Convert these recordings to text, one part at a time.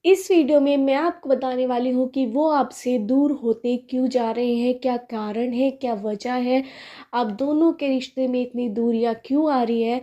इस वीडियो में मैं आपको बताने वाली हूँ कि वो आपसे दूर होते क्यों जा रहे हैं, क्या कारण है, क्या वजह है, आप दोनों के रिश्ते में इतनी दूरियाँ क्यों आ रही है,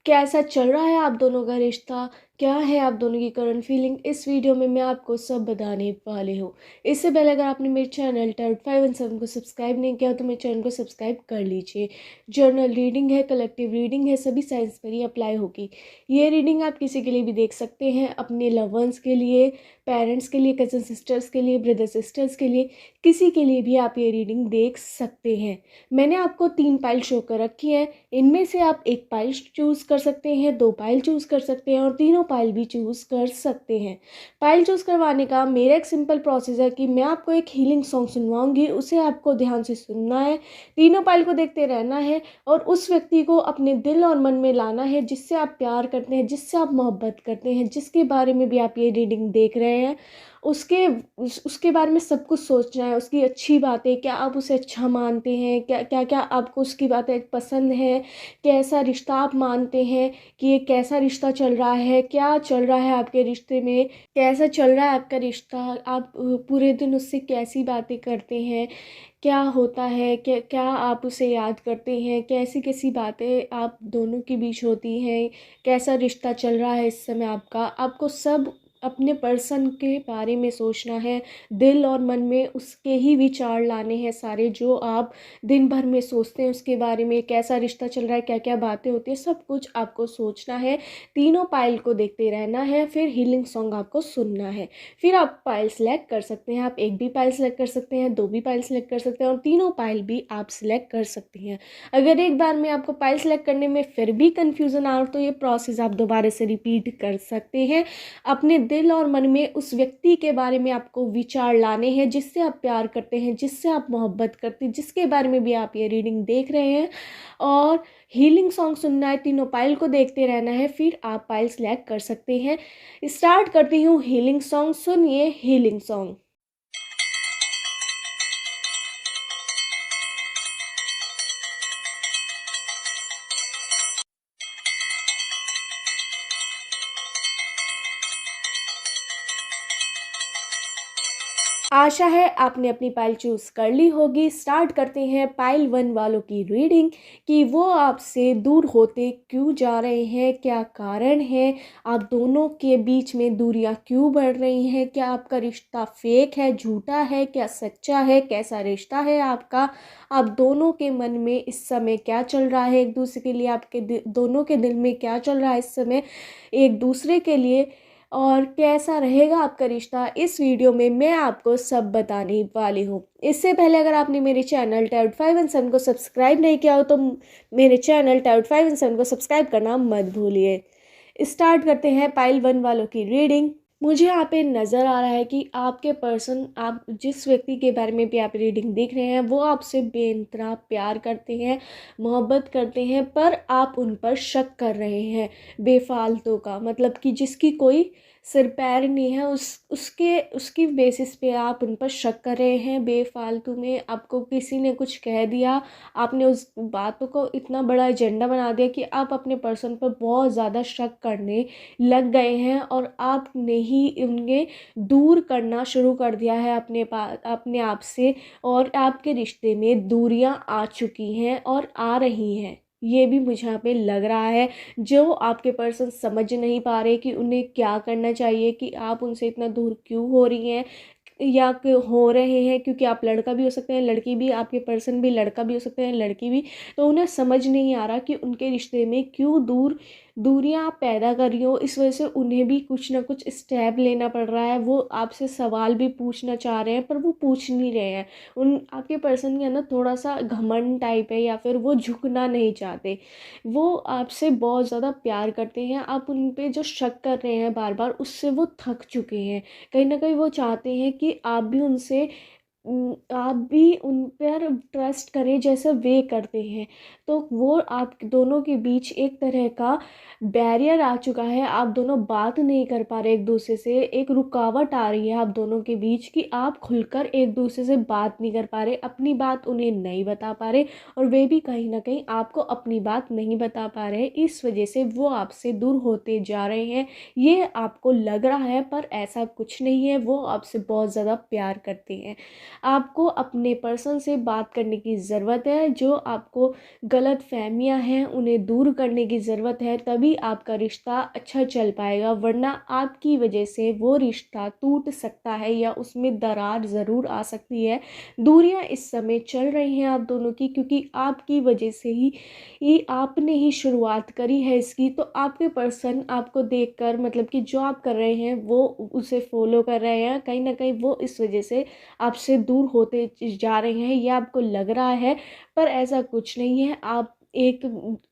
कैसा चल रहा है आप दोनों का रिश्ता, क्या है आप दोनों की करंट फीलिंग। इस वीडियो में मैं आपको सब बताने वाली हूँ। इससे पहले अगर आपने मेरे चैनल टैरोट 517 को सब्सक्राइब नहीं किया तो मेरे चैनल को सब्सक्राइब कर लीजिए। जर्नल रीडिंग है, कलेक्टिव रीडिंग है, सभी साइंस पर ही अप्लाई होगी। ये रीडिंग आप किसी के लिए भी देख सकते हैं, अपने लव वंस के लिए, पेरेंट्स के लिए, कज़न सिस्टर्स के लिए, ब्रदर सिस्टर्स के लिए, किसी के लिए भी आप ये रीडिंग देख सकते हैं। मैंने आपको 3 पाइल शो कर रखी है। इनमें से आप एक पाइल चूज़ कर सकते हैं, 2 पाइल चूज़ कर सकते हैं और तीनों पाइल भी चूज़ कर सकते हैं। पाइल चूज़ करवाने का मेरा एक सिंपल प्रोसेस है कि मैं आपको एक हीलिंग सॉन्ग सुनवाऊंगी, उसे आपको ध्यान से सुनना है, तीनों पाइल को देखते रहना है और उस व्यक्ति को अपने दिल और मन में लाना है जिससे आप प्यार करते हैं, जिससे आप मोहब्बत करते हैं, जिसके बारे में भी आप ये रीडिंग देख रहे हैं। उसके बारे में सब कुछ सोचना है, उसकी अच्छी बातें, क्या आप उसे अच्छा मानते हैं, क्या क्या क्या आपको उसकी बातें पसंद है, कैसा रिश्ता आप मानते हैं कि ये कैसा रिश्ता चल रहा है, क्या चल रहा है आपके रिश्ते में, कैसा चल रहा है आपका रिश्ता, आप पूरे दिन उससे कैसी बातें करते हैं, क्या होता है, क्या क्या आप उसे याद करते हैं, कैसी कैसी बातें आप दोनों के बीच होती हैं, कैसा रिश्ता चल रहा है इस समय आपका। आपको सब अपने पर्सन के बारे में सोचना है, दिल और मन में उसके ही विचार लाने हैं सारे, जो आप दिन भर में सोचते हैं उसके बारे में, कैसा रिश्ता चल रहा है, क्या क्या बातें होती है, सब कुछ आपको सोचना है। तीनों पाइल को देखते रहना है, फिर हीलिंग सॉन्ग आपको सुनना है। फिर आप पाइल सेलेक्ट कर सकते हैं, आप एक भी पाइल सेलेक्ट कर सकते हैं, 2 भी पाइल सेलेक्ट कर सकते हैं और तीनों पाइल भी आप सिलेक्ट कर सकते हैं। अगर एक बार में आपको पाइल सेलेक्ट करने में फिर भी कन्फ्यूज़न आ रहा तो ये प्रोसेस आप दोबारा से रिपीट कर सकते हैं। अपने दिल और मन में उस व्यक्ति के बारे में आपको विचार लाने हैं जिससे आप प्यार करते हैं, जिससे आप मोहब्बत करते हैं, जिसके बारे में भी आप ये रीडिंग देख रहे हैं। और हीलिंग सॉन्ग सुनना है, तीनों पाइल को देखते रहना है, फिर आप पाइल सेलेक्ट कर सकते हैं। स्टार्ट करती हूँ हीलिंग सॉन्ग। सुनिए हीलिंग सॉन्ग। आशा है आपने अपनी पाइल चूज़ कर ली होगी। स्टार्ट करते हैं पाइल 1 वालों की रीडिंग कि वो आपसे दूर होते क्यों जा रहे हैं, क्या कारण है, आप दोनों के बीच में दूरियां क्यों बढ़ रही हैं, क्या आपका रिश्ता फेक है, झूठा है, क्या सच्चा है, कैसा रिश्ता है आपका, आप दोनों के मन में इस समय क्या चल रहा है, एक दूसरे के लिए आपके दोनों के दिल में क्या चल रहा है इस समय एक दूसरे के लिए, और कैसा रहेगा आपका रिश्ता। इस वीडियो में मैं आपको सब बताने वाली हूँ। इससे पहले अगर आपने मेरे चैनल टैरोट 517 को सब्सक्राइब नहीं किया हो तो मेरे चैनल टैरोट 517 को सब्सक्राइब करना मत भूलिए। स्टार्ट करते हैं पाइल 1 वालों की रीडिंग। मुझे यहाँ पे नज़र आ रहा है कि आपके पर्सन, आप जिस व्यक्ति के बारे में भी आप रीडिंग देख रहे हैं, वो आपसे बेइंतहा प्यार करते हैं, मोहब्बत करते हैं, पर आप उन पर शक कर रहे हैं बेफालतू का, मतलब कि जिसकी कोई सिर पैर नहीं है, उसकी बेसिस पे आप उन पर शक कर रहे हैं बेफालतू में। आपको किसी ने कुछ कह दिया, आपने उस बातों को इतना बड़ा एजेंडा बना दिया कि आप अपने पर्सन पर बहुत ज़्यादा शक करने लग गए हैं और आपने ही उन्हें दूर करना शुरू कर दिया है अपने आप से, और आपके रिश्ते में दूरियां आ चुकी हैं और आ रही हैं। ये भी मुझे यहाँ पे लग रहा है। जो आपके पर्सन समझ नहीं पा रहे कि उन्हें क्या करना चाहिए, कि आप उनसे इतना दूर क्यों हो रही हैं या हो रहे हैं, क्योंकि आप लड़का भी हो सकते हैं, लड़की भी, आपके पर्सन भी लड़का भी हो सकते हैं, लड़की भी। तो उन्हें समझ नहीं आ रहा कि उनके रिश्ते में क्यों दूरियां आप पैदा कर रही हो। इस वजह से उन्हें भी कुछ ना कुछ स्टेप लेना पड़ रहा है। वो आपसे सवाल भी पूछना चाह रहे हैं पर वो पूछ नहीं रहे हैं। उन आपके पर्सन के अंदर थोड़ा सा घमंड टाइप है, या फिर वो झुकना नहीं चाहते। वो आपसे बहुत ज़्यादा प्यार करते हैं, आप उन पे जो शक कर रहे हैं बार बार, उससे वो थक चुके हैं। कहीं ना कहीं वो चाहते हैं कि आप भी उनसे आप भी उन पर ट्रस्ट करें जैसे वे करते हैं। तो वो आप दोनों के बीच एक तरह का बैरियर आ चुका है, आप दोनों बात नहीं कर पा रहे एक दूसरे से, एक रुकावट आ रही है आप दोनों के बीच कि आप खुलकर एक दूसरे से बात नहीं कर पा रहे, अपनी बात उन्हें नहीं बता पा रहे और वे भी कहीं ना कहीं आपको अपनी बात नहीं बता पा रहे। इस वजह से वो आपसे दूर होते जा रहे हैं। ये आपको लग रहा है पर ऐसा कुछ नहीं है, वो आपसे बहुत ज़्यादा प्यार करते हैं। आपको अपने पर्सन से बात करने की ज़रूरत है, जो आपको गलत फहमियाँ हैं उन्हें दूर करने की ज़रूरत है, तभी आपका रिश्ता अच्छा चल पाएगा, वरना आपकी वजह से वो रिश्ता टूट सकता है या उसमें दरार ज़रूर आ सकती है। दूरियां इस समय चल रही हैं आप दोनों की, क्योंकि आपकी वजह से ही आपने ही शुरुआत करी है इसकी। तो आपके पर्सन आपको देखकर, मतलब कि जो आप कर रहे हैं वो उसे फॉलो कर रहे हैं, कहीं ना कहीं वो इस वजह से आपसे दूर होते जा रहे हैं, ये आपको लग रहा है पर ऐसा कुछ नहीं है।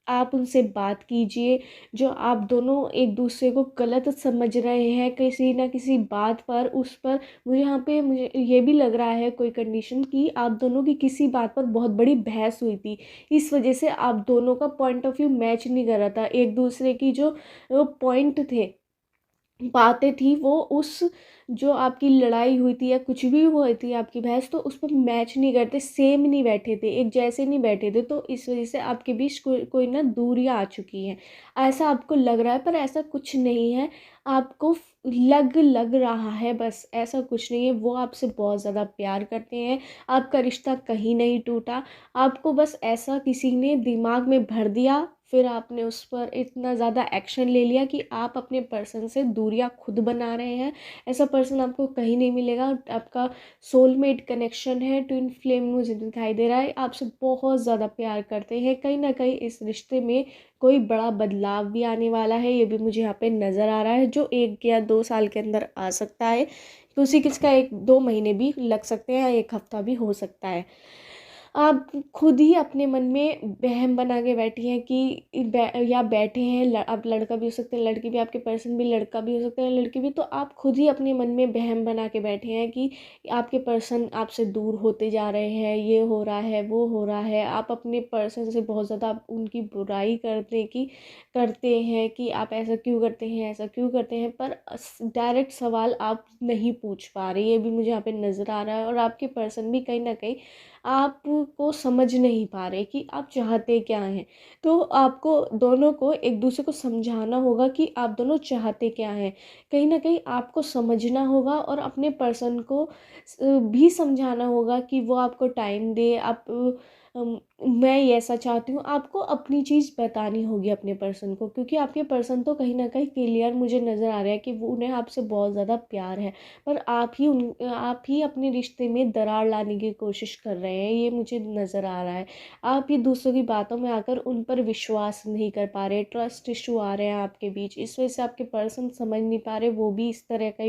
आप उनसे बात कीजिए। जो आप दोनों एक दूसरे को गलत समझ रहे हैं किसी ना किसी बात पर, उस पर मुझे ये भी लग रहा है कोई कंडीशन कि आप दोनों की किसी बात पर बहुत बड़ी बहस हुई थी। इस वजह से आप दोनों का पॉइंट ऑफ व्यू मैच नहीं कर रहा था, एक दूसरे की जो पॉइंट थे, बातें थी, वो उस जो आपकी लड़ाई हुई थी या कुछ भी हुई थी आपकी बहस, तो उस पर मैच नहीं करते, सेम नहीं बैठे थे, एक जैसे नहीं बैठे थे। तो इस वजह से आपके बीच कोई ना दूरियां आ चुकी हैं, ऐसा आपको लग रहा है पर ऐसा कुछ नहीं है। आपको लग रहा है बस, ऐसा कुछ नहीं है। वो आपसे बहुत ज़्यादा प्यार करते हैं, आपका रिश्ता कहीं नहीं टूटा। आपको बस ऐसा किसी ने दिमाग में भर दिया, फिर आपने उस पर इतना ज़्यादा एक्शन ले लिया कि आप अपने पर्सन से दूरियां खुद बना रहे हैं। ऐसा पर्सन आपको कहीं नहीं मिलेगा। आपका सोलमेट कनेक्शन है, ट्विन फ्लेम मुझे दिखाई दे रहा है, आपसे बहुत ज़्यादा प्यार करते हैं। कहीं ना कहीं इस रिश्ते में कोई बड़ा बदलाव भी आने वाला है, ये भी मुझे यहाँ पे नज़र आ रहा है, जो 1 या 2 साल के अंदर आ सकता है। किसी किसका 1-2 महीने भी लग सकते हैं, 1 हफ्ता भी हो सकता है। आप खुद ही अपने मन में वहम बना के बैठी हैं कि या बैठे हैं, आप लड़का भी हो सकते हैं, लड़की भी, आपके पर्सन भी लड़का भी हो सकते हैं, लड़की भी। तो आप खुद ही अपने मन में वहम बना के बैठे हैं कि आपके पर्सन आपसे दूर होते जा रहे हैं, ये हो रहा है, वो हो रहा है। आप अपने पर्सन से बहुत ज़्यादा उनकी बुराई करते हैं कि आप ऐसा क्यों करते हैं, ऐसा क्यों करते हैं, पर डायरेक्ट सवाल आप नहीं पूछ पा रहे, ये भी मुझे यहाँ पे नज़र आ रहा है। और आपके पर्सन भी कहीं ना कहीं आपको समझ नहीं पा रहे कि आप चाहते क्या हैं। तो आपको दोनों को एक दूसरे को समझाना होगा कि आप दोनों चाहते क्या हैं। कहीं ना कहीं आपको समझना होगा और अपने पर्सन को भी समझाना होगा कि वो आपको टाइम दे। मैं ये ऐसा चाहती हूँ, आपको अपनी चीज़ बतानी होगी अपने पर्सन को, क्योंकि आपके पर्सन तो कहीं ना कहीं क्लियर मुझे नज़र आ रहा है कि वो उन्हें आपसे बहुत ज़्यादा प्यार है, पर आप ही अपने रिश्ते में दरार लाने की कोशिश कर रहे हैं, ये मुझे नज़र आ रहा है। आप ही दूसरों की बातों में आकर उन पर विश्वास नहीं कर पा रहे, ट्रस्ट इशू आ रहे हैं आपके बीच। इस वजह से आपके पर्सन समझ नहीं पा रहे, वो भी इस तरह का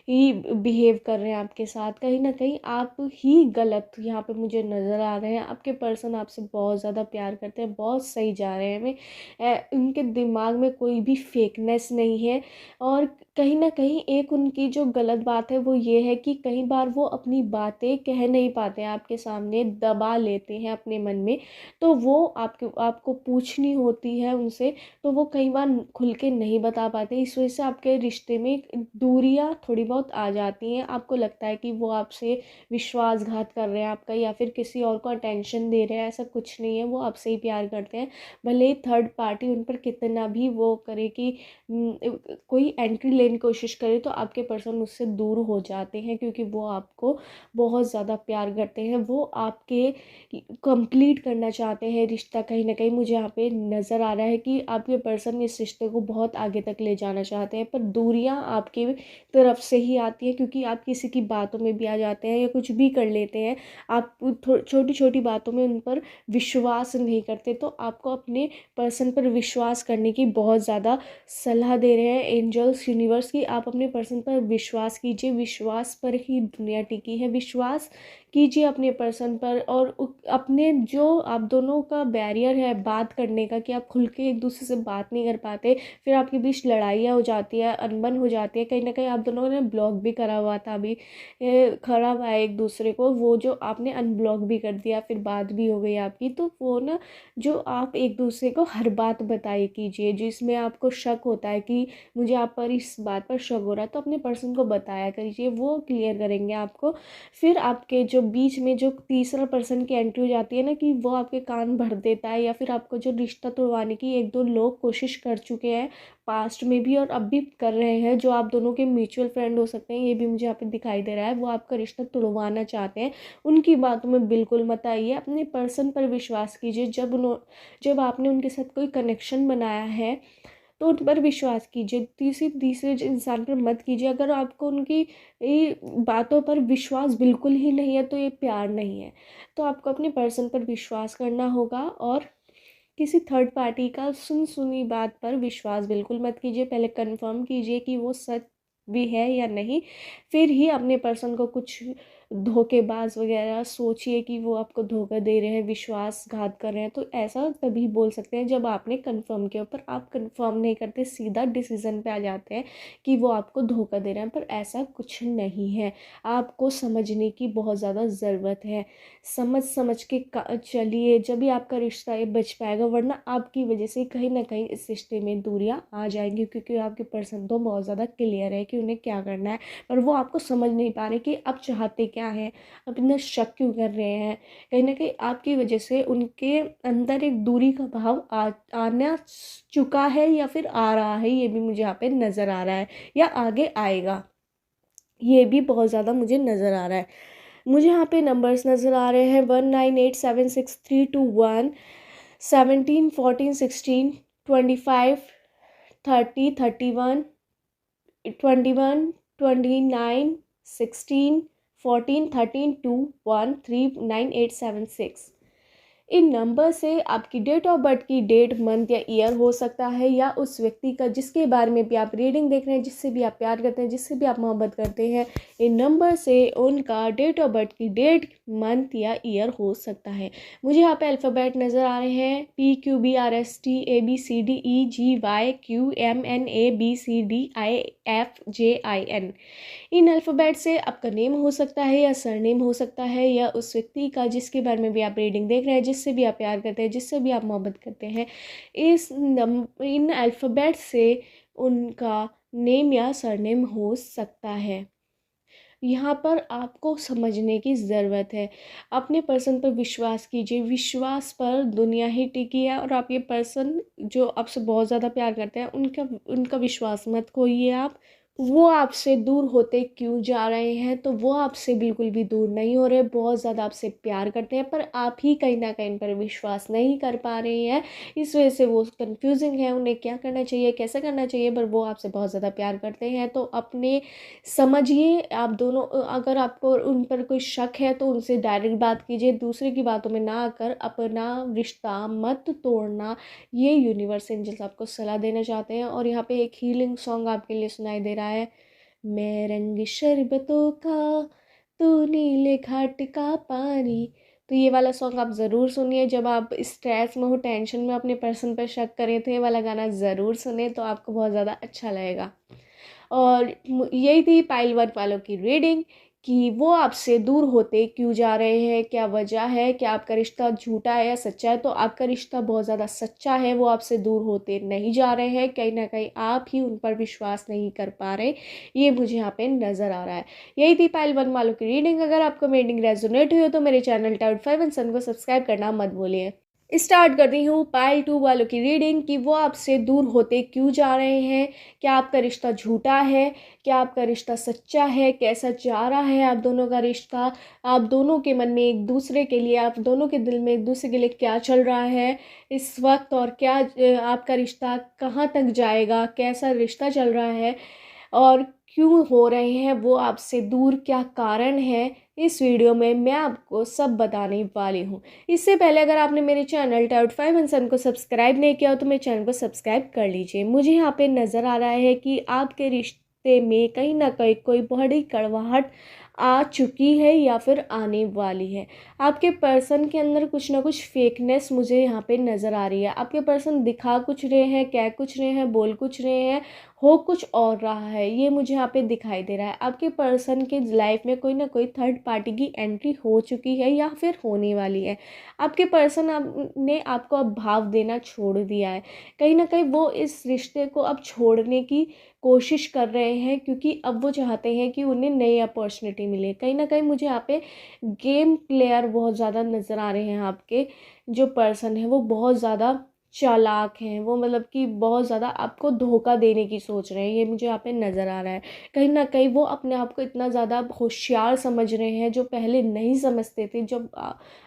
ही बिहेव कर रहे हैं आपके साथ। कहीं ना कहीं आप ही गलत यहाँ पे मुझे नज़र आ रहे हैं। आपके पर्सन आपसे बहुत ज़्यादा प्यार करते हैं, बहुत सही जा रहे हैं। उनके दिमाग में कोई भी फेकनेस नहीं है। और कहीं ना कहीं एक उनकी जो गलत बात है वो ये है कि कई बार वो अपनी बातें कह नहीं पाते हैं आपके सामने, दबा लेते हैं अपने मन में। तो वो आपको पूछनी होती है उनसे, तो वो कई बार खुल के नहीं बता पाते। इस वजह से आपके रिश्ते में दूरियां थोड़ी बहुत आ जाती हैं। आपको लगता है कि वो आपसे विश्वासघात कर रहे हैं आपका, या फिर किसी और को अटेंशन दे रहे हैं। ऐसा कुछ नहीं है, वो आपसे ही प्यार करते हैं। भले ही थर्ड पार्टी उन पर कितना भी वो करे कि कोई एंट्री लेने की कोशिश करे, तो आपके पर्सन उससे दूर हो जाते हैं, क्योंकि वो आपको बहुत ज़्यादा प्यार करते हैं। वो आपके कंप्लीट करना चाहते हैं रिश्ता। कहीं ना कहीं मुझे यहाँ पे नज़र आ रहा है कि आपके पर्सन इस रिश्ते को बहुत आगे तक ले जाना चाहते हैं, पर दूरियां आपकी तरफ से ही आती है, क्योंकि आप किसी की बातों में भी आ जाते हैं या कुछ भी कर लेते हैं। आप छोटी छोटी बातों में उन पर विश्वास नहीं करते। तो आपको अपने पर्सन पर विश्वास करने की बहुत ज़्यादा सलाह दे रहे हैं एंजल्स, यूनिवर्स यूनिवर्स की आप अपने पर्सन पर विश्वास कीजिए, विश्वास पर ही दुनिया टिकी है। विश्वास कीजिए अपने पर्सन पर, और अपने जो आप दोनों का बैरियर है बात करने का, कि आप खुल के एक दूसरे से बात नहीं कर पाते, फिर आपके बीच लड़ाइयाँ हो जाती है, अनबन हो जाती है, कहीं ना कहीं आप दोनों ने ब्लॉक भी करा हुआ था, अभी खरा हुआ है एक दूसरे को, वो जो आपने अनब्लॉक भी कर दिया, फिर बात भी हो गई आपकी, तो वो ना जो आप एक दूसरे को हर बात बताई कीजिए, जिसमें आपको शक होता है कि मुझे आप पर इस बात पर शक हो रहा है, तो अपने पर्सन को बताया करिए, वो क्लियर करेंगे आपको। फिर आपके जो बीच में जो तीसरा पर्सन की एंट्री हो जाती है ना, कि वो आपके कान भर देता है, या फिर आपको जो रिश्ता तोड़वाने की एक दो लोग कोशिश कर चुके हैं पास्ट में भी और अब भी कर रहे हैं, जो आप दोनों के म्यूचुअल फ्रेंड हो सकते हैं, ये भी मुझे यहाँ पे दिखाई दे रहा है, वो आपका रिश्ता तोड़वाना चाहते हैं, उनकी बातों में बिल्कुल मत आइए, अपने पर्सन पर विश्वास कीजिए। जब आपने उनके साथ कोई कनेक्शन बनाया है तो उन पर विश्वास कीजिए, तीसरे इंसान पर मत कीजिए। अगर आपको उनकी बातों पर विश्वास बिल्कुल ही नहीं है तो ये प्यार नहीं है। तो आपको अपने पर्सन पर विश्वास करना होगा, और किसी थर्ड पार्टी का सुनी बात पर विश्वास बिल्कुल मत कीजिए। पहले कंफर्म कीजिए कि वो सच भी है या नहीं, फिर ही अपने पर्सन को कुछ धोखेबाज वगैरह सोचिए कि वो आपको धोखा दे रहे हैं, विश्वासघात कर रहे हैं, तो ऐसा तभी बोल सकते हैं जब आपने कंफर्म किया। पर आप कंफर्म नहीं करते, सीधा डिसीजन पे आ जाते हैं कि वो आपको धोखा दे रहे हैं, पर ऐसा कुछ नहीं है। आपको समझने की बहुत ज़्यादा ज़रूरत है, समझ के चलिए, जब भी आपका रिश्ता ये बच पाएगा, वरना आपकी वजह से कहीं ना कहीं इस रिश्ते में दूरियां आ जाएंगी, क्योंकि आपके पर्सन तो बहुत ज़्यादा क्लियर है कि उन्हें क्या करना है, पर वो आपको समझ नहीं पा रहे कि आप चाहते क्या हैं, आप इतना शक क्यों कर रहे हैं। कहीं ना कहीं आपकी वजह से उनके अंदर एक दूरी का भाव आना चुका है, या फिर आ रहा है, ये भी मुझे यहाँ पे नज़र आ रहा है, या आगे आएगा, ये भी बहुत ज़्यादा मुझे नज़र आ रहा है। मुझे यहाँ पे नंबर्स नज़र आ रहे हैं 19876321, 17 14 16, 25 30 31, 21 29 16 14 13 2 1 3 9 8 7 6। इन नंबर से आपकी डेट ऑफ बर्थ की डेट, मंथ या ईयर हो सकता है, या उस व्यक्ति का जिसके बारे में भी आप रीडिंग देख रहे हैं, जिससे भी आप प्यार करते हैं, जिससे भी आप मोहब्बत करते हैं, इन नंबर से उनका डेट ऑफ बर्थ की डेट, मंथ या ईयर हो सकता है। मुझे यहाँ पे अल्फ़ाबेट नज़र आ रहे हैं PQBRSTABCDEGYQMNABCDIFJIN। इन अल्फ़ाबेट से आपका नेम हो सकता है, या सरनेम हो सकता है, या उस व्यक्ति का जिसके बारे में भी आप रीडिंग देख रहे हैं, जिससे भी आप प्यार करते हैं, जिससे भी आप मोहब्बत करते हैं, इन अल्फ़ाबेट से उनका नेम या सरनेम हो सकता है। यहाँ पर आपको समझने की ज़रूरत है, अपने पर्सन पर विश्वास कीजिए, विश्वास पर दुनिया ही टिकी है, और आप ये पर्सन जो आपसे बहुत ज़्यादा प्यार करते हैं, उनका विश्वास मत खोइए आप। वो आपसे दूर होते क्यों जा रहे हैं, तो वो आपसे बिल्कुल भी दूर नहीं हो रहे, बहुत ज़्यादा आपसे प्यार करते हैं, पर आप ही कहीं ना कहीं पर विश्वास नहीं कर पा रहे हैं, इस वजह से वो कंफ्यूजिंग है, उन्हें क्या करना चाहिए, कैसे करना चाहिए, पर वो आपसे बहुत ज़्यादा प्यार करते हैं। तो अपने समझिए आप दोनों, अगर आपको उन पर कोई शक है तो उनसे डायरेक्ट बात कीजिए, दूसरे की बातों में ना आकर अपना रिश्ता मत तोड़ना, ये यूनिवर्स एंजल्स आपको सलाह देना चाहते हैं। और यहाँ पे एक हीलिंग सॉन्ग आपके लिए सुनाई दे रहा है, मैं रंग शरबतों का, तू नीले घाट का पानी। तो ये वाला सॉन्ग आप ज़रूर सुनिए, जब आप स्ट्रेस में हो, टेंशन में, अपने पर्सन पर शक करें, तो ये वाला गाना ज़रूर सुने, तो आपको बहुत ज़्यादा अच्छा लगेगा। और यही थी पाइल वन वालों की रीडिंग, कि वो आपसे दूर होते क्यों जा रहे हैं, क्या वजह है, क्या आपका रिश्ता झूठा है या सच्चा है। तो आपका रिश्ता बहुत ज़्यादा सच्चा है, वो आपसे दूर होते नहीं जा रहे हैं, कहीं ना कहीं आप ही उन पर विश्वास नहीं कर पा रहे, ये मुझे यहाँ पे नज़र आ रहा है। यही थी पाइल वन वालों की रीडिंग। अगर आपको मेरी रीडिंग रेजोनेट हुई हो तो मेरे चैनल टाउट 5 एंड सन को सब्सक्राइब करना मत भूलिए। स्टार्ट करती हूँ पाइल टू वालों की रीडिंग, कि वो आपसे दूर होते क्यों जा रहे हैं, क्या आपका रिश्ता झूठा है, क्या आपका रिश्ता सच्चा है, कैसा जा रहा है आप दोनों का रिश्ता, आप दोनों के मन में एक दूसरे के लिए, आप दोनों के दिल में एक दूसरे के लिए क्या चल रहा है इस वक्त, और क्या आपका रिश्ता कहाँ तक जाएगा, कैसा रिश्ता चल रहा है, और क्यों हो रहे हैं वो आपसे दूर, क्या कारण है, इस वीडियो में मैं आपको सब बताने वाली हूँ। इससे पहले अगर आपने मेरे चैनल टाउट 5 एंड सन को सब्सक्राइब नहीं किया हो तो मेरे चैनल को सब्सक्राइब कर लीजिए। मुझे यहाँ पे नज़र आ रहा है कि आपके रिश्ते में कहीं ना कहीं कोई बड़ी कड़वाहट आ चुकी है या फिर आने वाली है। आपके पर्सन के अंदर कुछ ना कुछ फेकनेस मुझे यहाँ पे नज़र आ रही है। आपके पर्सन दिखा कुछ रहे हैं, कह कुछ रहे हैं, बोल कुछ रहे हैं, हो कुछ और रहा है, ये मुझे यहाँ पे दिखाई दे रहा है। आपके पर्सन के लाइफ में कोई ना कोई थर्ड पार्टी की एंट्री हो चुकी है या फिर होने वाली है। आपके पर्सन ने आपको अब भाव देना छोड़ दिया है। कहीं ना कहीं वो इस रिश्ते को अब छोड़ने की कोशिश कर रहे हैं, क्योंकि अब वो चाहते हैं कि उन्हें नई अपॉर्चुनिटी मिले। कहीं ना कहीं मुझे यहाँ पे गेम प्लेयर बहुत ज़्यादा नज़र आ रहे हैं। आपके जो पर्सन है वो बहुत ज़्यादा चालाक हैं, वो मतलब कि बहुत ज़्यादा आपको धोखा देने की सोच रहे हैं, ये मुझे यहाँ पे नज़र आ रहा है। कहीं ना कहीं वो अपने आप को इतना ज़्यादा होशियार समझ रहे हैं, जो पहले नहीं समझते थे। जब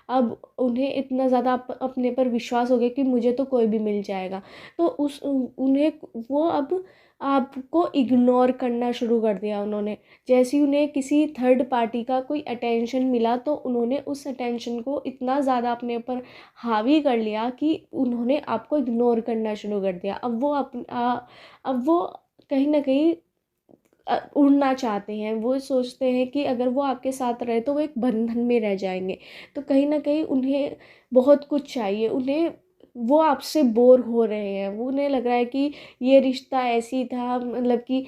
अब उन्हें इतना ज़्यादा अपने पर विश्वास हो गया कि मुझे तो कोई भी मिल जाएगा, तो उन्हें वो अब आपको इग्नोर करना शुरू कर दिया उन्होंने। जैसे ही उन्हें किसी थर्ड पार्टी का कोई अटेंशन मिला तो उन्होंने उस अटेंशन को इतना ज़्यादा अपने ऊपर हावी कर लिया कि उन्होंने आपको इग्नोर करना शुरू कर दिया। अब वो कहीं ना कहीं उड़ना चाहते हैं। वो सोचते हैं कि अगर वो आपके साथ रहे तो वो एक बंधन में रह जाएंगे। तो कहीं ना कहीं उन्हें बहुत कुछ चाहिए, उन्हें वो आपसे बोर हो रहे हैं। वो उन्हें लग रहा है कि ये रिश्ता ऐसी ही था, मतलब कि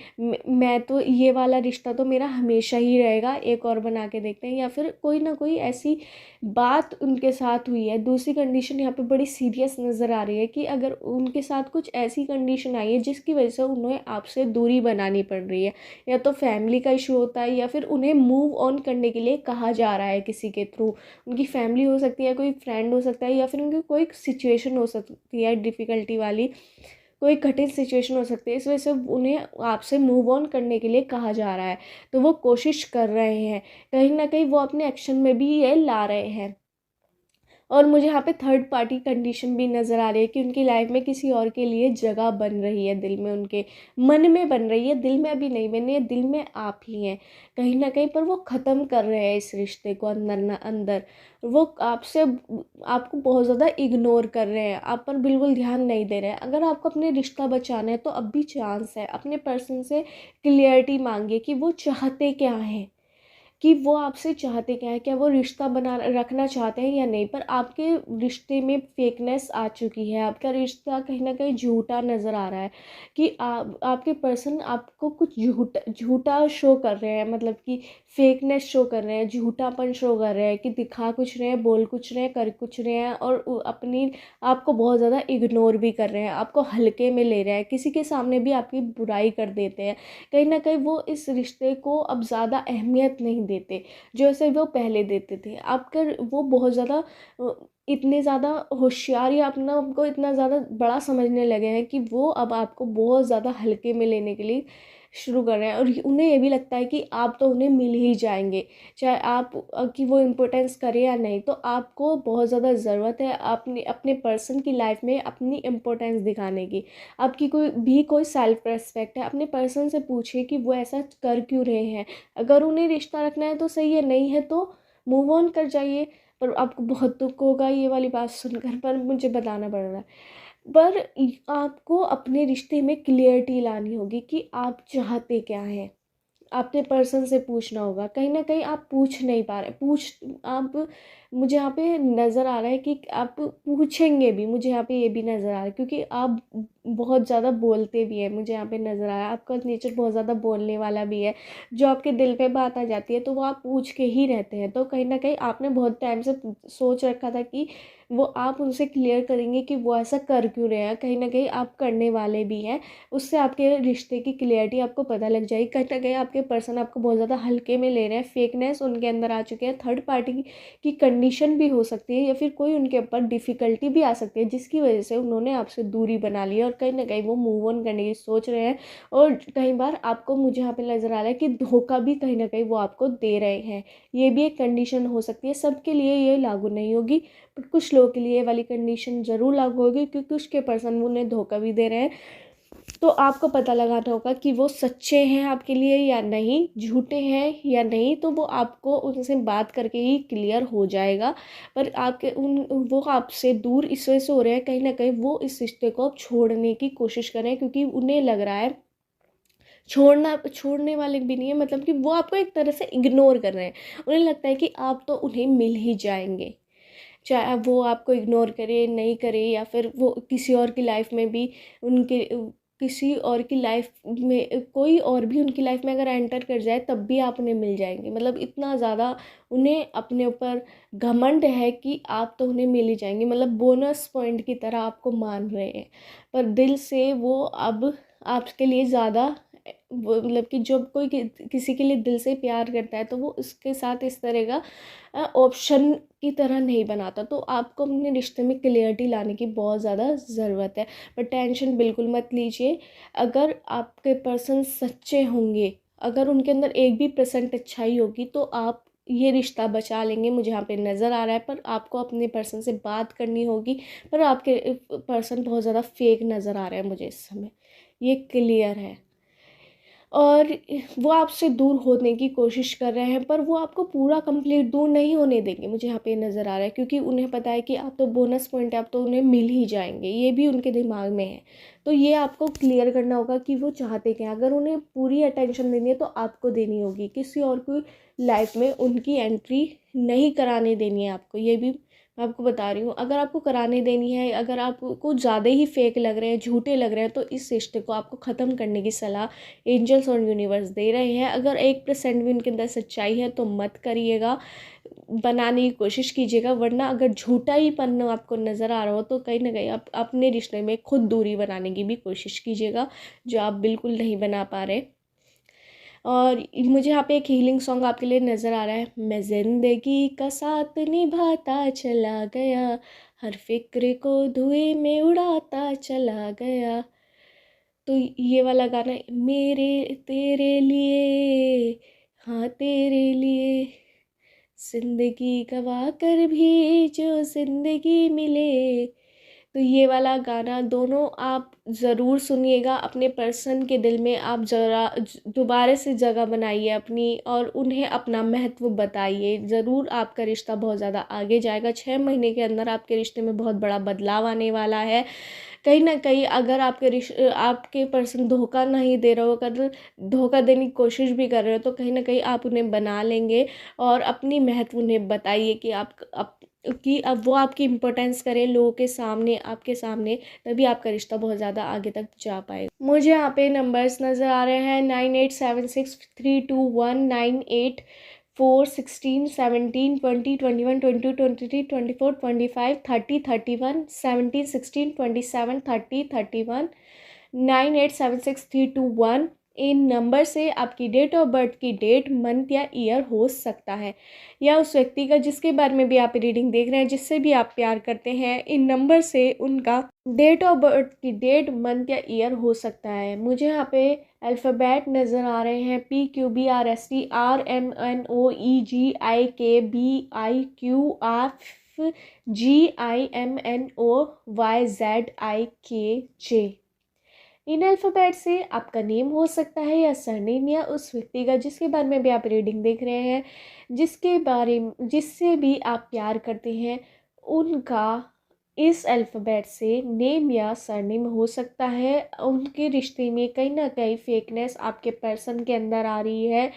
मैं तो ये वाला रिश्ता तो मेरा हमेशा ही रहेगा, एक और बना के देखते हैं। या फिर कोई ना कोई ऐसी बात उनके साथ हुई है। दूसरी कंडीशन यहाँ पे बड़ी सीरियस नज़र आ रही है कि अगर उनके साथ कुछ ऐसी कंडीशन आई है जिसकी वजह से उन्हें आपसे दूरी बनानी पड़ रही है, या तो फैमिली का इशू होता है या फिर उन्हें मूव ऑन करने के लिए कहा जा रहा है किसी के थ्रू। उनकी फैमिली हो सकती है, कोई फ्रेंड हो सकता है, या फिर उनकी कोई सिचुएशन हो सकती है डिफ़िकल्टी वाली, कोई कठिन सिचुएशन हो सकती है। इस वजह से उन्हें आपसे मूव ऑन करने के लिए कहा जा रहा है, तो वो कोशिश कर रहे हैं। कहीं ना कहीं वो अपने एक्शन में भी ये ला रहे हैं। और मुझे यहाँ पे थर्ड पार्टी कंडीशन भी नज़र आ रही है कि उनकी लाइफ में किसी और के लिए जगह बन रही है, दिल में, उनके मन में बन रही है। दिल में अभी नहीं बनी है, दिल में आप ही हैं कहीं ना कहीं। पर वो ख़त्म कर रहे हैं इस रिश्ते को अंदर ना अंदर। वो आपको बहुत ज़्यादा इग्नोर कर रहे हैं, आप पर बिल्कुल ध्यान नहीं दे रहे हैं। अगर आपको अपने रिश्ता बचाना है तो अब भी चांस है। अपने पर्सन से क्लियरिटी मांगिए कि वो चाहते क्या हैं, कि वो आपसे चाहते क्या है, क्या वो रिश्ता बना रखना चाहते हैं या नहीं। पर आपके रिश्ते में फेकनेस आ चुकी है, आपका रिश्ता कहीं ना कहीं झूठा नज़र आ रहा है कि आपके पर्सन आपको कुछ झूठा शो कर रहे हैं, मतलब कि फेकनेस शो कर रहे हैं, झूठापन शो कर रहे हैं, कि दिखा कुछ रहे हैं, बोल कुछ रहे हैं, कर कुछ रहे हैं, और अपनी आपको बहुत ज़्यादा इग्नोर भी कर रहे हैं, आपको हल्के में ले रहे हैं, किसी के सामने भी आपकी बुराई कर देते हैं। कहीं ना कहीं वो इस रिश्ते को अब ज़्यादा अहमियत नहीं देते जैसे वो पहले देते थे। आपका वो बहुत ज़्यादा इतने ज़्यादा होशियार या अपना आपको इतना ज़्यादा बड़ा समझने लगे हैं कि वो अब आपको बहुत ज़्यादा हल्के में लेने के लिए शुरू कर रहे हैं। और उन्हें ये भी लगता है कि आप तो उन्हें मिल ही जाएंगे, चाहे आप कि वो इम्पोर्टेंस करे या नहीं। तो आपको बहुत ज़्यादा ज़रूरत है अपने अपने पर्सन की लाइफ में अपनी इम्पोर्टेंस दिखाने की। आपकी कोई सेल्फ रेस्पेक्ट है, अपने पर्सन से पूछिए कि वो ऐसा कर क्यों रहे हैं। अगर उन्हें रिश्ता रखना है तो सही है, नहीं है तो मूव ऑन कर जाइए। पर आपको बहुत दुख होगा ये वाली बात सुनकर, पर मुझे बताना पड़ रहा है। पर आपको अपने रिश्ते में क्लियरिटी लानी होगी कि आप चाहते क्या हैं। आपने पर्सन से पूछना होगा। कहीं ना कहीं आप पूछ नहीं पा रहे, आप मुझे यहाँ पे नज़र आ रहा है कि आप पूछेंगे भी, मुझे यहाँ पे ये भी नज़र आ रहा है, क्योंकि आप बहुत ज़्यादा बोलते भी हैं। मुझे यहाँ पे नज़र आ रहा है आपका नेचर बहुत ज़्यादा बोलने वाला भी है। जो आपके दिल पे बात आ जाती है तो वो आप पूछ के ही रहते हैं। तो कहीं ना कहीं आपने बहुत टाइम से सोच रखा था कि वो आप उनसे क्लियर करेंगे कि वो ऐसा कर क्यों रहे हैं। कहीं ना कहीं आप करने वाले भी हैं। उससे आपके रिश्ते की क्लियरिटी आपको पता लग जाएगी। कहीं ना कहीं आपके पर्सन आपको बहुत ज़्यादा हल्के में ले रहे हैं, फेकनेस उनके अंदर आ चुके हैं। थर्ड पार्टी की कंडीशन भी हो सकती है, या फिर कोई उनके ऊपर डिफ़िकल्टी भी आ सकती है जिसकी वजह से उन्होंने आपसे दूरी बना ली है। और कहीं ना कहीं वो मूव ऑन करने की सोच रहे हैं। और कई बार आपको मुझे यहाँ पे नज़र आ रहा है कि धोखा भी कहीं ना कहीं वो आपको दे रहे हैं। ये भी एक कंडीशन हो सकती है। सबके लिए ये लागू नहीं होगी, बट कुछ लोगों के लिए ये वाली कंडीशन ज़रूर लागू होगी, क्योंकि उसके पर्सन उन्हें धोखा भी दे रहे हैं। तो आपको पता लगाना होगा कि वो सच्चे हैं आपके लिए या नहीं, झूठे हैं या नहीं, तो वो आपको उनसे बात करके ही क्लियर हो जाएगा। पर आपके वो आपसे दूर इस वजह से हो रहे हैं, कहीं ना कहीं वो इस रिश्ते को अब छोड़ने की कोशिश कर रहे हैं, क्योंकि उन्हें लग रहा है, छोड़ने वाले भी नहीं है, मतलब कि वो आपको एक तरह से इग्नोर कर रहे हैं। उन्हें लगता है कि आप तो उन्हें मिल ही जाएंगे, चाहे अब वो आपको इग्नोर करे नहीं करे, या फिर वो किसी और की लाइफ में भी उनके किसी और की लाइफ में कोई और भी उनकी लाइफ में अगर एंटर कर जाए तब भी आप उन्हें मिल जाएंगे। मतलब इतना ज़्यादा उन्हें अपने ऊपर घमंड है कि आप तो उन्हें मिल ही जाएंगे, मतलब बोनस पॉइंट की तरह आपको मान रहे हैं। पर दिल से वो अब आपके लिए ज़्यादा मतलब कि जब कोई किसी के लिए दिल से प्यार करता है तो वो उसके साथ इस तरह का ऑप्शन की तरह नहीं बनाता। तो आपको अपने रिश्ते में क्लियरिटी लाने की बहुत ज़्यादा ज़रूरत है। पर टेंशन बिल्कुल मत लीजिए, अगर आपके पर्सन सच्चे होंगे, अगर उनके अंदर 1% भी अच्छाई होगी तो आप ये रिश्ता बचा लेंगे, मुझे यहाँ पे नज़र आ रहा है। पर आपको अपने पर्सन से बात करनी होगी, पर आपके पर्सन बहुत ज़्यादा फेक नज़र आ रहा है मुझे इस समय, ये क्लियर है। और वो आपसे दूर होने की कोशिश कर रहे हैं, पर वो आपको पूरा कंप्लीट दूर नहीं होने देंगे, मुझे यहाँ पे नज़र आ रहा है, क्योंकि उन्हें पता है कि आप तो बोनस पॉइंट है, आप तो उन्हें मिल ही जाएंगे, ये भी उनके दिमाग में है। तो ये आपको क्लियर करना होगा कि वो चाहते क्या हैं। अगर उन्हें पूरी अटेंशन देनी है तो आपको देनी होगी, किसी और की लाइफ में उनकी एंट्री नहीं कराने देनी है आपको, ये भी मैं आपको बता रही हूँ। अगर आपको कराने देनी है, अगर आपको ज़्यादा ही फेक लग रहे हैं, झूठे लग रहे हैं, तो इस रिश्ते को आपको ख़त्म करने की सलाह एंजल्स और यूनिवर्स दे रहे हैं। अगर 1% भी उनके अंदर सच्चाई है तो मत करिएगा, बनाने की कोशिश कीजिएगा। वरना अगर झूठा ही पन्ना आपको नज़र आ रहा हो तो कहीं ना कहीं आप अपने रिश्ते में खुद दूरी बनाने की भी कोशिश कीजिएगा, जो आप बिल्कुल नहीं बना पा रहे। और मुझे यहाँ पे एक हीलिंग सॉन्ग आपके लिए नज़र आ रहा है। मैं ज़िंदगी का साथ निभाता चला गया, हर फिक्र को धुएं में उड़ाता चला गया। तो ये वाला गाना मेरे तेरे लिए, हाँ तेरे लिए, जिंदगी गवा कर भी जो जिंदगी मिले। तो ये वाला गाना दोनों आप ज़रूर सुनिएगा, अपने पर्सन के दिल में आप ज़रा दोबारा से जगह बनाइए अपनी, और उन्हें अपना महत्व बताइए। ज़रूर आपका रिश्ता बहुत ज़्यादा आगे जाएगा। 6 महीने के अंदर आपके रिश्ते में बहुत बड़ा बदलाव आने वाला है। कहीं ना कहीं अगर आपके पर्सन धोखा नहीं दे रहे हो, अगर धोखा देने की कोशिश भी कर रहे हो, तो कहीं ना कहीं आप उन्हें बना लेंगे। और अपनी महत्व उन्हें बताइए कि कि अब वो आपकी इम्पोर्टेंस करें लोगों के सामने, आपके सामने, तभी आपका रिश्ता बहुत ज़्यादा आगे तक जा पाएगा। मुझे यहाँ पे नंबर्स नज़र आ रहे हैं 98763219841617242530311716273031 98763219 इन नंबर से आपकी डेट ऑफ बर्थ की डेट, मंथ या ईयर हो सकता है, या उस व्यक्ति का जिसके बारे में भी आप रीडिंग देख रहे हैं, जिससे भी आप प्यार करते हैं, इन नंबर से उनका डेट ऑफ बर्थ की डेट, मंथ या ईयर हो सकता है। मुझे यहाँ पे अल्फ़ाबेट नज़र आ रहे हैं PQBRSTRMNOEGIKBIQRFGIMNOYZIKJ। इन अल्फ़ाबेट से आपका नेम हो सकता है या सरनेम, या उस व्यक्ति का जिसके बारे में भी आप रीडिंग देख रहे हैं, जिससे भी आप प्यार करते हैं, उनका इस अल्फ़ाबेट से नेम या सरनेम हो सकता है। उनके रिश्ते में कहीं ना कहीं फेकनेस आपके पर्सन के अंदर आ रही है,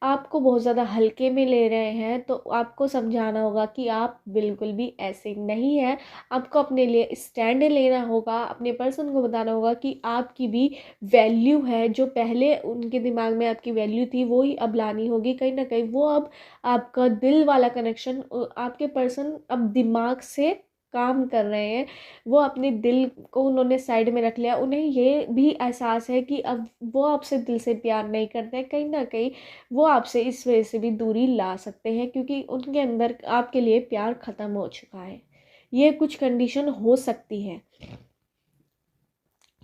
आपको बहुत ज़्यादा हल्के में ले रहे हैं। तो आपको समझाना होगा कि आप बिल्कुल भी ऐसे नहीं हैं। आपको अपने लिए स्टैंड लेना होगा, अपने पर्सन को बताना होगा कि आपकी भी वैल्यू है। जो पहले उनके दिमाग में आपकी वैल्यू थी वो ही अब लानी होगी। कहीं ना कहीं वो अब आपका दिल वाला कनेक्शन, आपके पर्सन अब दिमाग से काम कर रहे हैं, वो अपने दिल को उन्होंने साइड में रख लिया। उन्हें ये भी एहसास है कि अब वो आपसे दिल से प्यार नहीं करते हैं, कहीं ना कहीं वो आपसे इस वजह से भी दूरी ला सकते हैं, क्योंकि उनके अंदर आपके लिए प्यार ख़त्म हो चुका है। ये कुछ कंडीशन हो सकती है।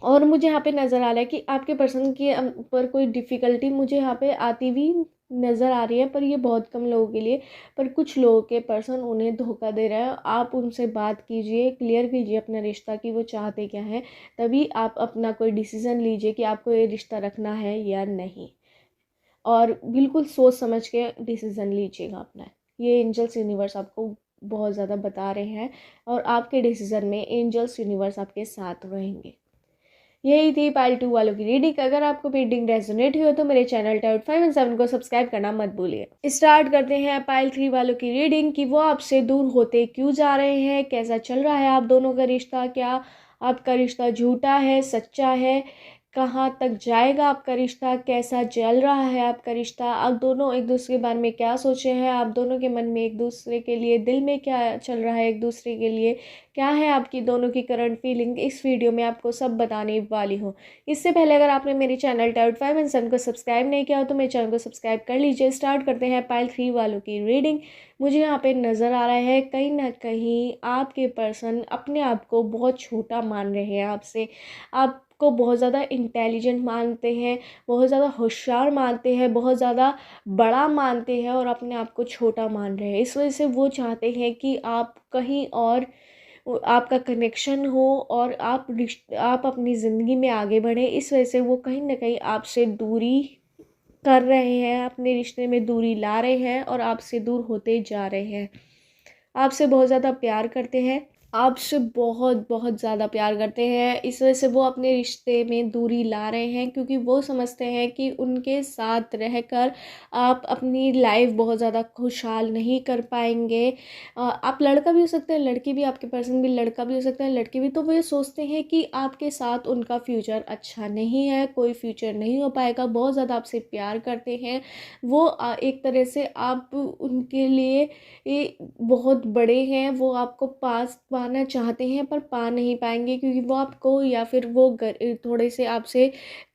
और मुझे यहाँ पे नज़र आ रहा है कि आपके पर्सन के ऊपर कोई डिफ़िकल्टी मुझे यहाँ पे आती हुई नज़र आ रही है, पर ये बहुत कम लोगों के लिए। पर कुछ लोगों के पर्सन उन्हें धोखा दे रहा है। आप उनसे बात कीजिए, क्लियर कीजिए अपना रिश्ता कि वो चाहते क्या हैं, तभी आप अपना कोई डिसीज़न लीजिए कि आपको ये रिश्ता रखना है या नहीं। और बिल्कुल सोच समझ के डिसीज़न लीजिएगा अपना। ये एंजल्स यूनिवर्स आपको बहुत ज़्यादा बता रहे हैं, और आपके डिसीज़न में एंजल्स यूनिवर्स आपके साथ रहेंगे। यही थी पाइल 2 वालों की रीडिंग। अगर आपको रीडिंग रेजोनेट हुई हो तो मेरे चैनल टाउट 5 एंड 7 को सब्सक्राइब करना मत भूलिए। स्टार्ट करते हैं पाइल 3 वालों की रीडिंग कि वो आपसे दूर होते क्यों जा रहे हैं, कैसा चल रहा है आप दोनों का रिश्ता, क्या आपका रिश्ता झूठा है, सच्चा है, कहाँ तक जाएगा आपका रिश्ता, कैसा चल रहा है आपका रिश्ता, आप दोनों एक दूसरे के बारे में क्या सोचे हैं, आप दोनों के मन में एक दूसरे के लिए दिल में क्या चल रहा है, एक दूसरे के लिए क्या है आपकी दोनों की करंट फीलिंग, इस वीडियो में आपको सब बताने वाली हूँ। इससे पहले अगर आपने मेरे चैनल टाउट 5 एंड 7 को सब्सक्राइब नहीं किया हो तो मेरे चैनल को सब्सक्राइब कर लीजिए। स्टार्ट करते हैं पाइल 3 वालों की रीडिंग। मुझे यहाँ पे नज़र आ रहा है कहीं ना कहीं आपके पर्सन अपने आप को बहुत छोटा मान रहे हैं आपसे, आपको बहुत ज़्यादा इंटेलिजेंट मानते हैं, बहुत ज़्यादा होशियार मानते हैं, बहुत ज़्यादा बड़ा मानते हैं और अपने आप को छोटा मान रहे हैं। इस वजह से वो चाहते हैं कि आप कहीं और आपका कनेक्शन हो और आप अपनी ज़िंदगी में आगे बढ़ें। इस वजह से वो कहीं ना कहीं आपसे दूरी कर रहे हैं, अपने रिश्ते में दूरी ला रहे हैं और आपसे दूर होते जा रहे हैं। आपसे बहुत ज़्यादा प्यार करते हैं, आपसे बहुत बहुत ज़्यादा प्यार करते हैं। इस वजह से वो अपने रिश्ते में दूरी ला रहे हैं, क्योंकि वो समझते हैं कि उनके साथ रहकर आप अपनी लाइफ बहुत ज़्यादा खुशहाल नहीं कर पाएंगे। आप लड़का भी हो सकते हैं, लड़की भी, आपके पर्सन भी लड़का भी हो सकता है, लड़की भी। तो वो ये सोचते हैं कि आपके साथ उनका फ्यूचर अच्छा नहीं है, कोई फ्यूचर नहीं हो पाएगा। बहुत ज़्यादा आपसे प्यार करते हैं वो। एक तरह से आप उनके लिए ये बहुत बड़े हैं, वो आपको पास पाना चाहते हैं पर पा नहीं पाएंगे, क्योंकि वो आपको, या फिर वो थोड़े से आपसे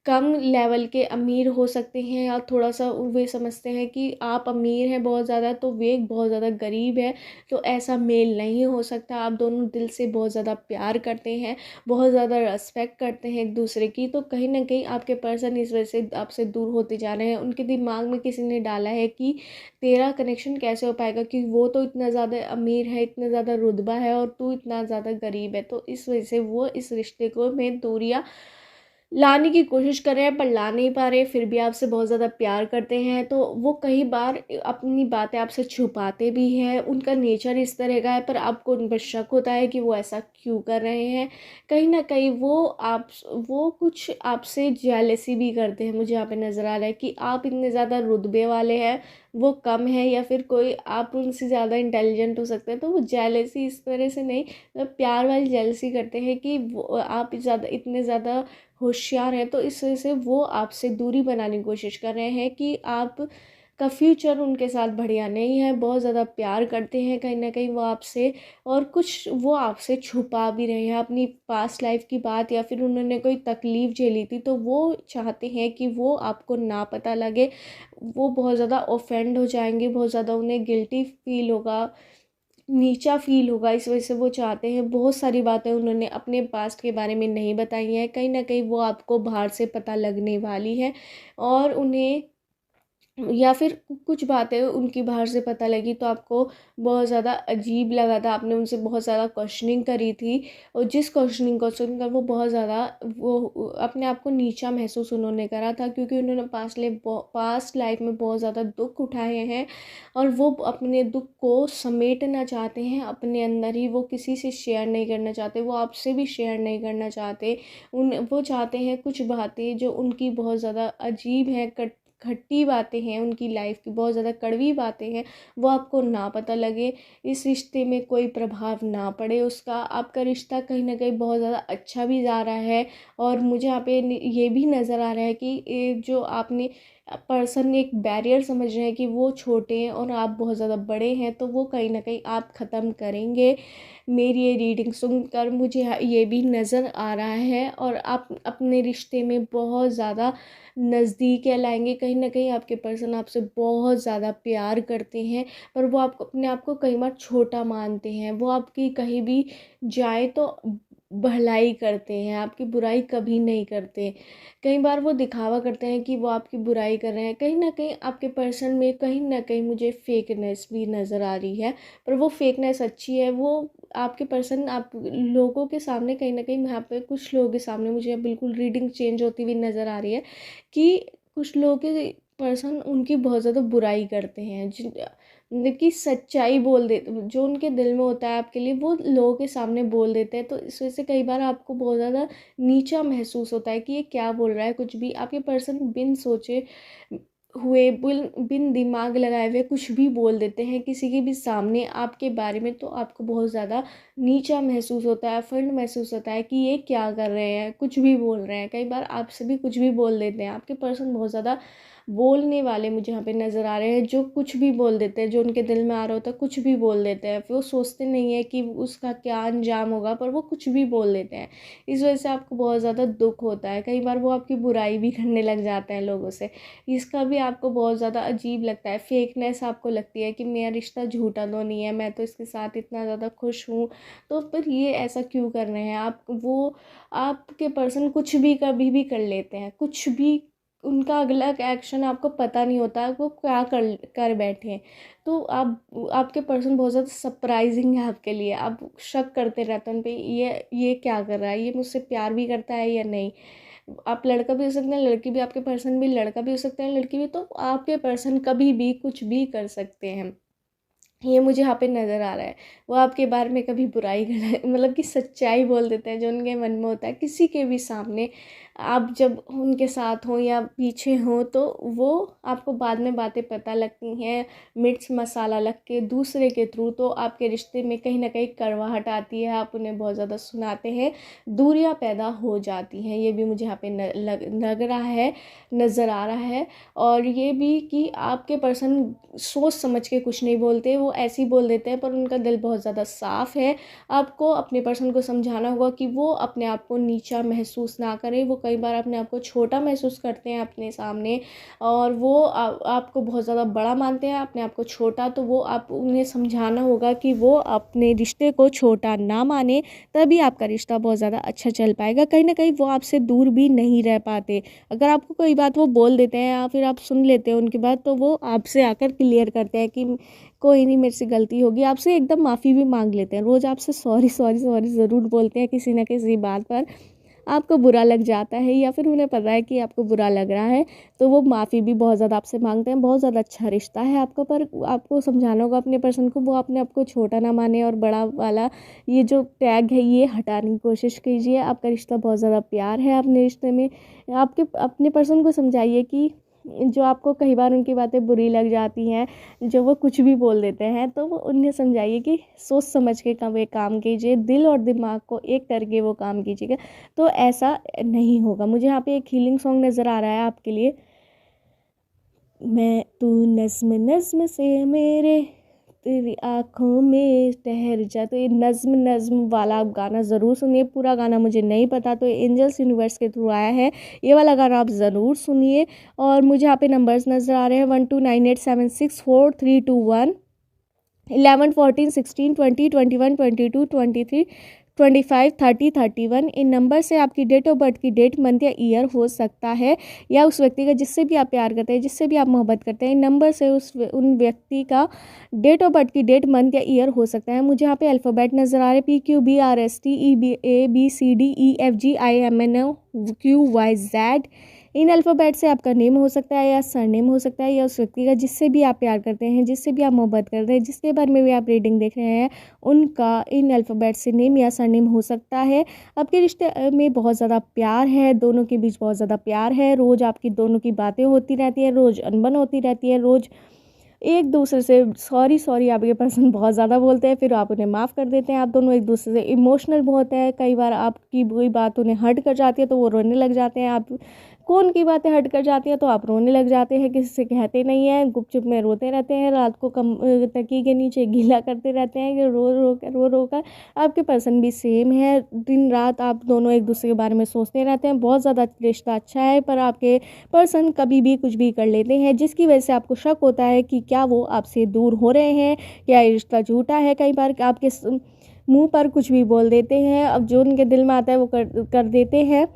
कम लेवल के अमीर हो सकते हैं, या थोड़ा सा वे समझते हैं कि आप अमीर हैं बहुत ज़्यादा तो वे बहुत ज़्यादा गरीब है, तो ऐसा मेल नहीं हो सकता। आप दोनों दिल से बहुत ज़्यादा प्यार करते हैं, बहुत ज़्यादा रेस्पेक्ट करते हैं एक दूसरे की। तो कहीं ना कहीं आपके पर्सन इस वजह से आपसे दूर होते जा रहे हैं। उनके दिमाग में किसी ने डाला है कि तेरा कनेक्शन कैसे हो पाएगा, क्योंकि वो तो इतना ज़्यादा अमीर है, इतना ज़्यादा रुतबा है, और तू इतना ज़्यादा गरीब है। तो इस वजह से वो इस रिश्ते को में दूरियां लाने की कोशिश कर रहे हैं पर ला नहीं पा रहे। फिर भी आपसे बहुत ज़्यादा प्यार करते हैं, तो वो कई बार अपनी बातें आपसे छुपाते भी हैं। उनका नेचर इस तरह का है, पर आपको उन पर शक होता है कि वो ऐसा क्यों कर रहे हैं। कहीं ना कहीं वो कुछ आपसे जेलसी भी करते हैं। मुझे यहाँ पे नज़र आ रहा है कि आप इतने ज़्यादा रुतबे वाले हैं, वो कम है, या फिर कोई आप उनसे ज़्यादा इंटेलिजेंट हो सकते हैं। तो वो जेलसी इस तरह से नहीं, प्यार वाली जेलसी करते हैं कि आप ज़्यादा इतने ज़्यादा होशियार हैं। तो इस वजह से वो आपसे दूरी बनाने की कोशिश कर रहे हैं कि आप का फ्यूचर उनके साथ बढ़िया नहीं है। बहुत ज़्यादा प्यार करते हैं कहीं ना कहीं वो आपसे, और कुछ वो आपसे छुपा भी रहे हैं अपनी पास्ट लाइफ की बात, या फिर उन्होंने कोई तकलीफ़ झेली थी तो वो चाहते हैं कि वो आपको ना पता लगे। वो बहुत ज़्यादा ऑफेंड हो जाएंगे, बहुत ज़्यादा उन्हें गिल्टी फील होगा, नीचा फील होगा। इस वजह से वो चाहते हैं, बहुत सारी बातें उन्होंने अपने पास्ट के बारे में नहीं बताई हैं, कहीं ना कहीं वो आपको बाहर से पता लगने वाली है। और उन्हें, या फिर कुछ बातें उनकी बाहर से पता लगी तो आपको बहुत ज़्यादा अजीब लगा था, आपने उनसे बहुत ज़्यादा क्वेश्चनिंग करी थी, और जिस क्वेश्चनिंग को सुनकर वो बहुत ज़्यादा वो अपने आप को नीचा महसूस उन्होंने करा था, क्योंकि उन्होंने पास्ट लाइफ में बहुत ज़्यादा दुख उठाए हैं, और वो अपने दुख को समेटना चाहते हैं अपने अंदर ही। वो किसी से शेयर नहीं करना चाहते, वो आपसे भी शेयर नहीं करना चाहते। वो चाहते हैं कुछ बातें जो उनकी बहुत ज़्यादा अजीब हैं, खट्टी बातें हैं, उनकी लाइफ की बहुत ज़्यादा कड़वी बातें हैं, वो आपको ना पता लगे, इस रिश्ते में कोई प्रभाव ना पड़े उसका। आपका रिश्ता कहीं ना कहीं बहुत ज़्यादा अच्छा भी जा रहा है। और मुझे यहाँ पे ये भी नज़र आ रहा है कि जो आपने पर्सन एक बैरियर समझ रहे हैं कि वो छोटे हैं और आप बहुत ज़्यादा बड़े हैं, तो वो कहीं ना कहीं आप ख़त्म करेंगे। मेरी ये रीडिंग सुनकर मुझे ये भी नज़र आ रहा है, और आप अपने रिश्ते में बहुत ज़्यादा नज़दीक लाएंगे। कहीं ना कहीं आपके पर्सन आपसे बहुत ज़्यादा प्यार करते हैं, पर वो आपको अपने आप को कई बार छोटा मानते हैं। वो आपकी कहीं भी जाए तो भलाई करते हैं, आपकी बुराई कभी नहीं करते। कई बार वो दिखावा करते हैं कि वो आपकी बुराई कर रहे हैं। कहीं न कहीं आपके पर्सन में कहीं न कहीं मुझे फेकनेस भी नज़र आ रही है, पर वो फेकनेस अच्छी है। वो आपके पर्सन आप लोगों के सामने कहीं न कहीं, यहाँ पे कुछ लोगों के सामने मुझे बिल्कुल रीडिंग चेंज होती हुई नज़र आ रही है कि कुछ लोगों के पर्सन उनकी बहुत ज़्यादा बुराई करते हैं, जिन मतलब कि सच्चाई बोल दे, जो उनके दिल में होता है आपके लिए वो लोगों के सामने बोल देते हैं। तो इस वजह से कई बार आपको बहुत ज़्यादा नीचा महसूस होता है कि ये क्या बोल रहा है, कुछ भी आपके पर्सन बिन सोचे हुए, बिन दिमाग लगाए हुए कुछ भी बोल देते हैं किसी के भी सामने आपके बारे में। तो आपको बहुत ज़्यादा नीचा महसूस होता है, फंड महसूस होता है कि ये क्या कर रहे हैं, कुछ भी बोल रहे हैं। कई बार आपसे भी कुछ भी बोल देते हैं। आपके पर्सन बहुत ज़्यादा बोलने वाले मुझे यहाँ पे नज़र आ रहे हैं, जो कुछ भी बोल देते हैं, जो उनके दिल में आ रहा होता है कुछ भी बोल देते हैं। फिर वो सोचते नहीं है कि उसका क्या अंजाम होगा, पर वो कुछ भी बोल देते हैं। इस वजह से आपको बहुत ज़्यादा दुख होता है। कई बार वो आपकी बुराई भी करने लग जाते हैं लोगों से। इसका भी आपको बहुत ज़्यादा अजीब लगता है, फेकनेस आपको लगती है कि मेरा रिश्ता झूठा तो नहीं है, मैं तो इसके साथ इतना ज़्यादा खुश हूँ, तो फिर ये ऐसा क्यों कर रहे हैं आप। वो आपके पर्सन कुछ भी कभी भी कर लेते हैं, कुछ भी उनका अगला एक्शन आपको पता नहीं होता वो क्या कर कर बैठे हैं। तो आप आपके पर्सन बहुत ज़्यादा सरप्राइजिंग है आपके लिए। आप शक करते रहते हैं उन पे, ये क्या कर रहा है, ये मुझसे प्यार भी करता है या नहीं। आप लड़का भी हो सकते हैं, लड़की भी, आपके पर्सन भी लड़का भी हो सकते हैं, लड़की भी। तो आपके पर्सन कभी भी कुछ भी कर सकते हैं, ये मुझे यहाँ पे नज़र आ रहा है। वो आपके बारे में कभी बुराई कर मतलब कि सच्चाई बोल देते हैं जो उनके मन में होता है किसी के भी सामने। आप जब उनके साथ हो या पीछे हो तो वो आपको बाद में बातें पता लगती हैं, मिर्च मसाला लग के दूसरे के थ्रू, तो आपके रिश्ते में कहीं ना कहीं कड़वाहट आती है। आप उन्हें बहुत ज़्यादा सुनाते हैं, दूरियां पैदा हो जाती हैं। ये भी मुझे यहाँ पे लग रहा है, नज़र आ रहा है। और ये भी कि आपके पर्सन सोच समझ के कुछ नहीं बोलते, वो ऐसे ही बोल देते हैं, पर उनका दिल बहुत ज़्यादा साफ़ है। आपको अपने पर्सन को समझाना होगा कि वो अपने आप को नीचा महसूस ना करें। वो कई बार अपने आप को छोटा महसूस करते हैं अपने सामने, और वो आपको बहुत ज़्यादा बड़ा मानते हैं, अपने आप को छोटा। तो वो आप उन्हें समझाना होगा कि वो अपने रिश्ते को छोटा ना माने, तभी आपका रिश्ता बहुत ज़्यादा अच्छा चल पाएगा। कहीं ना कहीं वो आपसे दूर भी नहीं रह पाते। अगर आपको कोई बात वो बोल देते हैं या फिर आप सुन लेते हैं उनकी बात, तो वो आपसे आकर क्लियर करते हैं कि कोई नहीं, मेरे से गलती होगी, आपसे एकदम माफ़ी भी मांग लेते हैं। रोज़ आपसे सॉरी सॉरी सॉरी ज़रूर बोलते हैं किसी ना किसी बात पर। आपको बुरा लग जाता है या फिर उन्हें पता है कि आपको बुरा लग रहा है, तो वो माफ़ी भी बहुत ज़्यादा आपसे मांगते हैं। बहुत ज़्यादा अच्छा रिश्ता है आपका, पर आपको समझाना होगा अपने पर्सन को, वो अपने आप को छोटा ना माने, और बड़ा वाला ये जो टैग है ये हटाने की कोशिश कीजिए। आपका रिश्ता बहुत ज़्यादा प्यार है अपने रिश्ते में। आपके अपने पर्सन को समझाइए कि जो आपको कई बार उनकी बातें बुरी लग जाती हैं, जो वो कुछ भी बोल देते हैं, तो वो उन्हें समझाइए कि सोच समझ के काम कीजिए, दिल और दिमाग को एक करके वो काम कीजिएगा, तो ऐसा नहीं होगा। मुझे यहाँ पे एक हीलिंग सॉन्ग नज़र आ रहा है आपके लिए। मैं तू नज़्म नज़्म से मेरे तेरी आँखों में ठहर जा, तो ये नज़्म नज़्म वाला आप गाना ज़रूर सुनिए। पूरा गाना मुझे नहीं पता, तो ये एंजल्स यूनिवर्स के थ्रू आया है, ये वाला गाना आप ज़रूर सुनिए। और मुझे यहाँ पे नंबर्स नज़र आ रहे हैं 1298764321 11 14 16 20 21 22 23 25 30 31। इन नंबर से आपकी डेट ऑफ बर्थ की डेट, मंथ या ईयर हो सकता है, या उस व्यक्ति का जिससे भी आप प्यार करते हैं, जिससे भी आप मोहब्बत करते हैं, इन नंबर से उन व्यक्ति का डेट ऑफ बर्थ की डेट, मंथ या ईयर हो सकता है। मुझे यहाँ पे अल्फ़ाबेट नज़र आ रहे हैं PQBRSTEBABCDEFGIMNOQYZ। इन अल्फ़ाबेट से आपका नेम हो सकता है या सरनेम हो सकता है, या उस व्यक्ति का जिससे भी आप प्यार करते हैं, जिससे भी आप मोहब्बत करते हैं, जिसके बारे में भी आप रीडिंग देख रहे हैं, उनका इन अल्फ़ाबेट से नेम या सरनेम हो सकता है। आपके रिश्ते में बहुत ज़्यादा प्यार है, दोनों के बीच बहुत ज़्यादा प्यार है। रोज़ आपकी दोनों की बातें होती रहती है, रोज़ अनबन होती रहती है, रोज़ एक दूसरे से सॉरी सॉरी आपके पर्सन बहुत ज़्यादा बोलते हैं, फिर आप उन्हें माफ़ कर देते हैं। आप दोनों एक दूसरे से इमोशनल बहुत है। कई बार आपकी बुरी बात उन्हें हर्ट कर जाती है तो वो रोने लग जाते हैं। आप कौन की बातें हर्ट कर जाती है तो आप रोने लग जाते हैं, किसी से कहते नहीं हैं, गुपचुप में रोते रहते हैं, रात को तकिए के नीचे गीला करते रहते हैं कि रो कर। आपके पर्सन भी सेम है, दिन रात आप दोनों एक दूसरे के बारे में सोचते रहते हैं। बहुत ज़्यादा रिश्ता अच्छा है, पर आपके पर्सन कभी भी कुछ भी कर लेते हैं, जिसकी वजह से आपको शक होता है कि क्या वो आपसे दूर हो रहे हैं, क्या ये रिश्ता झूठा है। कई बार आपके मुंह पर कुछ भी बोल देते हैं। अब जो उनके दिल में आता है वो कर देते हैं,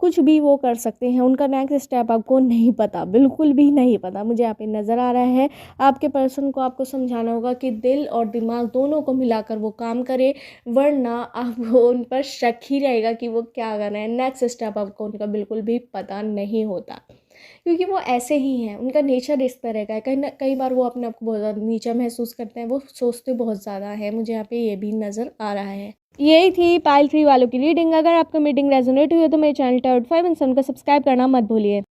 कुछ भी वो कर सकते हैं। उनका नेक्स्ट स्टेप आपको नहीं पता, बिल्कुल भी नहीं पता। मुझे यहाँ पे नज़र आ रहा है आपके पर्सन को आपको समझाना होगा कि दिल और दिमाग दोनों को मिलाकर वो काम करे, वरना आपको उन पर शक ही रहेगा कि वो क्या कर रहे हैं। नेक्स्ट स्टेप आपको उनका बिल्कुल भी पता नहीं होता, क्योंकि वो ऐसे ही हैं, उनका नेचर इस तरह का है। कई बार वो अपने आप को बहुत ज़्यादा नीचा महसूस करते हैं, वो सोचते बहुत ज़्यादा है। मुझे यहाँ पे ये भी नज़र आ रहा है। यही थी पाइल 3 वालों की रीडिंग। अगर आपको मीटिंग रेजोनेट हुई है तो मेरे चैनल टाउट 5 को सब्सक्राइब करना मत भूलिए।